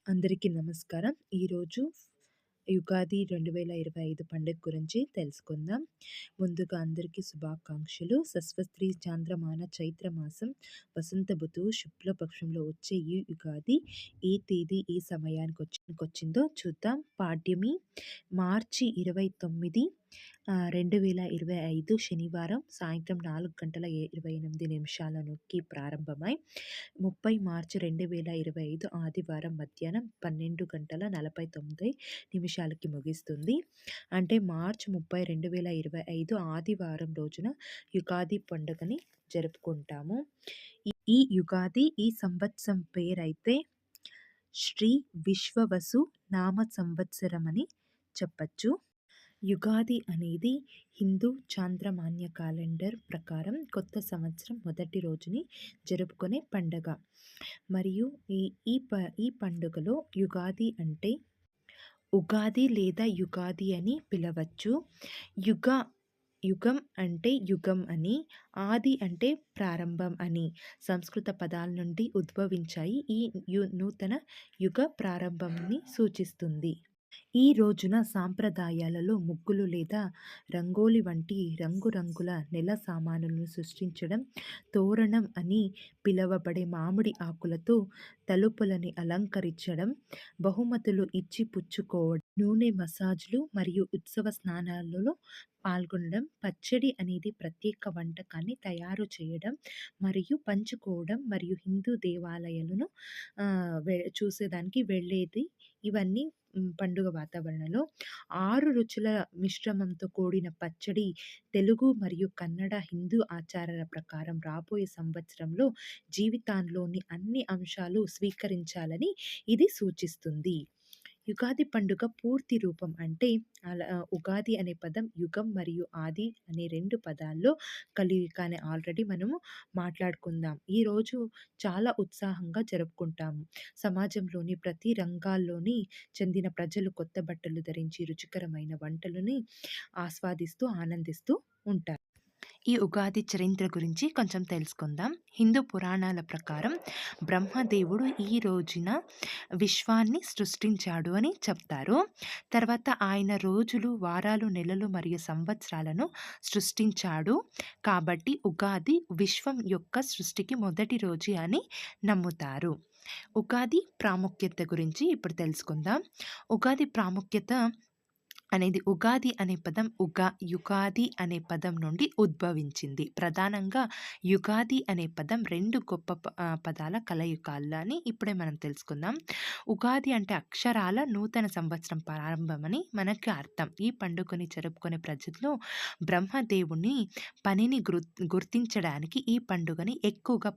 అందరికీ నమస్కారం. ఈరోజు యుగాది 2025 పండుగ గురించి తెలుసుకుందాం. ముందుగా అందరికీ శుభాకాంక్షలు. సస్వస్త్రీ చాంద్రమాన చైత్ర మాసం వసంత ఋతువు శుక్లపక్షంలో వచ్చే ఈ యుగాది ఏ తేదీ ఏ సమయానికి వచ్చిందో చూద్దాం. పాడ్యమి మార్చి 29, 2025 శనివారం సాయంత్రం 4:28 ప్రారంభమై 30 మార్చి 2025 ఆదివారం మధ్యాహ్నం 12:49 ముగిస్తుంది. అంటే మార్చి 30, 2025 ఆదివారం రోజున యుగాది పండుగని జరుపుకుంటాము. ఈ యుగాది ఈ సంవత్సరం పేరైతే శ్రీ విశ్వవసు నామ సంవత్సరం అని చెప్పచ్చు. యుగాది అనేది హిందూ చాంద్రమాన్య క్యాలెండర్ ప్రకారం కొత్త సంవత్సరం మొదటి రోజుని జరుపుకునే పండగ. మరియు ఈ పండుగలో యుగాది అంటే ఉగాది లేదా యుగాది అని పిలవచ్చు. యుగం అంటే యుగం అని, ఆది అంటే ప్రారంభం అని సంస్కృత పదాల నుండి ఉద్భవించాయి. ఈ నూతన యుగ ప్రారంభంని సూచిస్తుంది. ఈ రోజున సాంప్రదాయాలలో ముగ్గులు లేదా రంగోలి వంటి రంగురంగుల నెల సామానులను సృష్టించడం, తోరణం అని పిలువబడే మామిడి ఆకులతో తలుపులని అలంకరించడం, బహుమతులు ఇచ్చి పుచ్చుకోవడం, నూనె మసాజ్లు మరియు ఉత్సవ స్నానాలలో పాల్గొనడం, పచ్చడి అనేది ప్రత్యేక వంటకాన్ని తయారు చేయడం మరియు పంచుకోవడం, మరియు హిందూ దేవాలయాలను చూసేదానికి వెళ్ళేది. ఇవన్నీ పండుగ వాతావరణంలో 6 రుచుల మిశ్రమంతో కూడిన పచ్చడి తెలుగు మరియు కన్నడ హిందూ ఆచారాల ప్రకారం రాబోయే సంవత్సరంలో జీవితంలోని అన్ని అంశాలు స్వీకరించాలని ఇది సూచిస్తుంది. యుగాది పండుగ పూర్తి రూపం అంటే ఉగాది అనే పదం యుగం మరియు ఆది అనే 2 పదాల్లో కలియిక అని ఆల్రెడీ మనము మాట్లాడుకుందాం. ఈరోజు చాలా ఉత్సాహంగా జరుపుకుంటాము. సమాజంలోని ప్రతి రంగాల్లోని చెందిన ప్రజలు కొత్త బట్టలు ధరించి రుచికరమైన వంటలని ఆస్వాదిస్తూ ఆనందిస్తూ ఉంటారు. ఈ ఉగాది చరిత్ర గురించి కొంచెం తెలుసుకుందాం. హిందూ పురాణాల ప్రకారం బ్రహ్మదేవుడు ఈ రోజున విశ్వాన్ని సృష్టించాడు అని చెప్తారు. తర్వాత ఆయన రోజులు, వారాలు, నెలలు మరియు సంవత్సరాలను సృష్టించాడు. కాబట్టి ఉగాది విశ్వం యొక్క సృష్టికి మొదటి రోజు అని నమ్ముతారు. ఉగాది ప్రాముఖ్యత గురించి ఇప్పుడు తెలుసుకుందాం. ఉగాది ప్రాముఖ్యత అనేది ఉగాది అనే పదం యుగాది అనే పదం నుండి ఉద్భవించింది. ప్రధానంగా యుగాది అనే పదం 2 గొప్ప పదాల కలయికలు అని ఇప్పుడే మనం తెలుసుకుందాం. ఉగాది అంటే అక్షరాల నూతన సంవత్సరం ప్రారంభమని మనకి అర్థం. ఈ పండుగని జరుపుకునే ప్రజలు బ్రహ్మదేవుని పనిని గుర్తించడానికి ఈ పండుగని ఎక్కువగా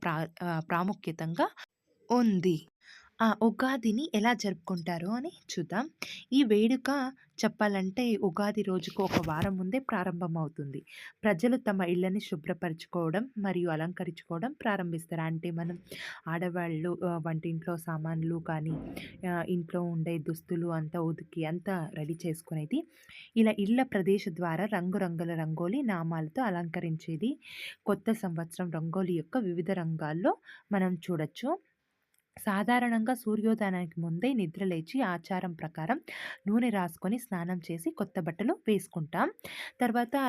ప్రాముఖ్యతంగా ఉంది. ఆ ఉగాదిని ఎలా జరుపుకుంటారు అని చూద్దాం. ఈ వేడుక చెప్పాలంటే ఉగాది రోజుకు ఒక వారం ముందే ప్రారంభమవుతుంది. ప్రజలు తమ ఇళ్ళని శుభ్రపరచుకోవడం మరియు అలంకరించుకోవడం ప్రారంభిస్తారు. అంటే మనం ఆడవాళ్ళు వంటింట్లో సామాన్లు కానీ ఇంట్లో ఉండే దుస్తులు అంతా ఉతికి అంతా రెడీ చేసుకునేది. ఇలా ఇళ్ళ ప్రదేశ ద్వారా రంగురంగుల రంగోలి నామాలతో అలంకరించేది. కొత్త సంవత్సరం రంగోలి యొక్క వివిధ రంగాల్లో మనం చూడొచ్చు. సాధారణంగా సూర్యోదయానికి ముందే నిద్రలేచి ఆచారం ప్రకారం నూనె రాసుకొని స్నానం చేసి కొత్త బట్టలు వేసుకుంటాం.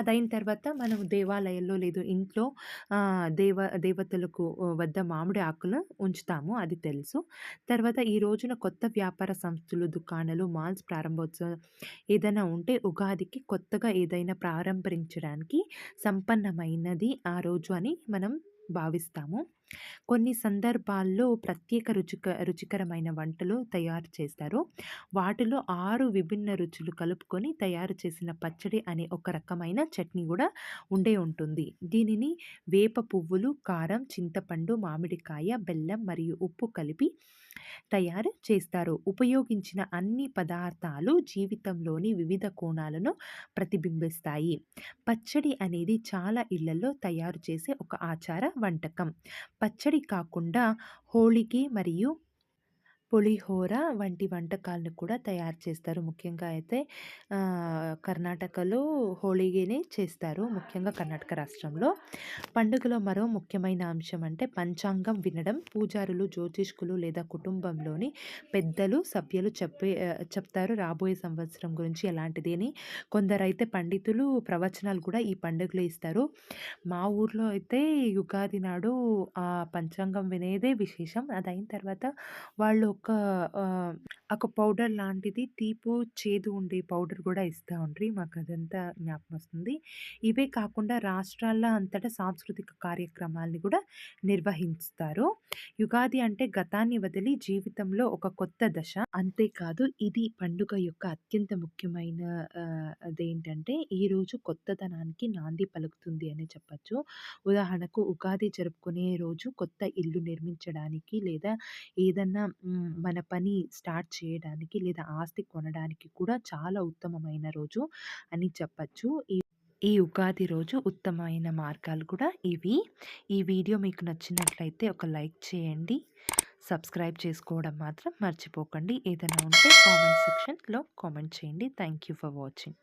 అదైన తర్వాత మనం దేవాలయాల్లో లేదు ఇంట్లో దేవతలకు వద్ద మామిడి ఆకులు ఉంచుతాము, అది తెలుసు. తర్వాత ఈ రోజున కొత్త వ్యాపార సంస్థలు, దుకాణాలు, మాల్స్ ప్రారంభోత్సవం ఏదైనా ఉంటే ఉగాదికి కొత్తగా ఏదైనా ప్రారంభించడానికి సంపన్నమైనది ఆ రోజు అని మనం భావిస్తాము. కొన్ని సందర్భాల్లో ప్రత్యేక రుచికరమైన వంటలు తయారు చేస్తారు. వాటిలో 6 విభిన్న రుచులు కలుపుకొని తయారు చేసిన పచ్చడి అనే ఒక రకమైన చట్నీ కూడా ఉంటుంది. దీనిని వేప పువ్వులు, కారం, చింతపండు, మామిడికాయ, బెల్లం మరియు ఉప్పు కలిపి తయారు చేస్తారు. ఉపయోగించిన అన్ని పదార్థాలు జీవితంలోని వివిధ కోణాలను ప్రతిబింబిస్తాయి. పచ్చడి అనేది చాలా ఇళ్లలో తయారు చేసే ఒక ఆచార వంటకం. పచ్చడి కాకుండా హోళిగే మరియు పులిహోర వంటి వంటకాలను కూడా తయారు చేస్తారు. ముఖ్యంగా అయితే కర్ణాటకలో హోళీని చేస్తారు. ముఖ్యంగా కర్ణాటక రాష్ట్రంలో. పండుగలో మరో ముఖ్యమైన అంశం అంటే పంచాంగం వినడం. పూజారులు, జ్యోతిష్కులు లేదా కుటుంబంలోని పెద్దలు, సభ్యులు చెప్తారు రాబోయే సంవత్సరం గురించి ఎలాంటిది అని. కొందరైతే పండితులు ప్రవచనాలు కూడా ఈ పండుగలో ఇస్తారు. మా ఊర్లో అయితే యుగాది నాడు పంచాంగం వినేదే విశేషం. అదయిన తర్వాత వాళ్ళు ఒక పౌడర్ లాంటిది తీపు, చేదు ఉండే పౌడర్ గూడా ఇస్తా ఉండ్రి. మాకదంతా జ్ఞాపకమొస్తుంది. ఇవే కాకుండా రాష్ట్రాల అంతటా సాంస్కృతిక కార్యక్రమాల్ని గూడా నిర్వహిస్తారు. యుగాది అంటే గతాన్ని వదిలి జీవితంలో ఒక కొత్త దశ. అంతేకాదు ఇది పండుగ యొక్క అత్యంత ముఖ్యమైన అదేంటంటే ఈరోజు కొత్తదనానికి నాంది పలుకుతుంది అనే చెప్పొచ్చు. ఉదాహరణకు ఉగాది జరుపుకునే రోజు కొత్త ఇల్లు నిర్మించడానికి లేదా ఏదన్నా మన పని స్టార్ట్ చేయడానికి లేదా ఆస్తి కొనడానికి కూడా చాలా ఉత్తమమైన రోజు అని చెప్పచ్చు. ఈ ఉగాది రోజు ఉత్తమమైన మార్గాలు కూడా ఇవి. ఈ వీడియో మీకు నచ్చినట్లయితే ఒక లైక్ చేయండి. సబ్స్క్రైబ్ చేసుకోవడం మాత్రం మర్చిపోకండి. ఏదైనా ఉంటే కామెంట్ సెక్షన్‌లో కామెంట్ చేయండి. Thank you for watching.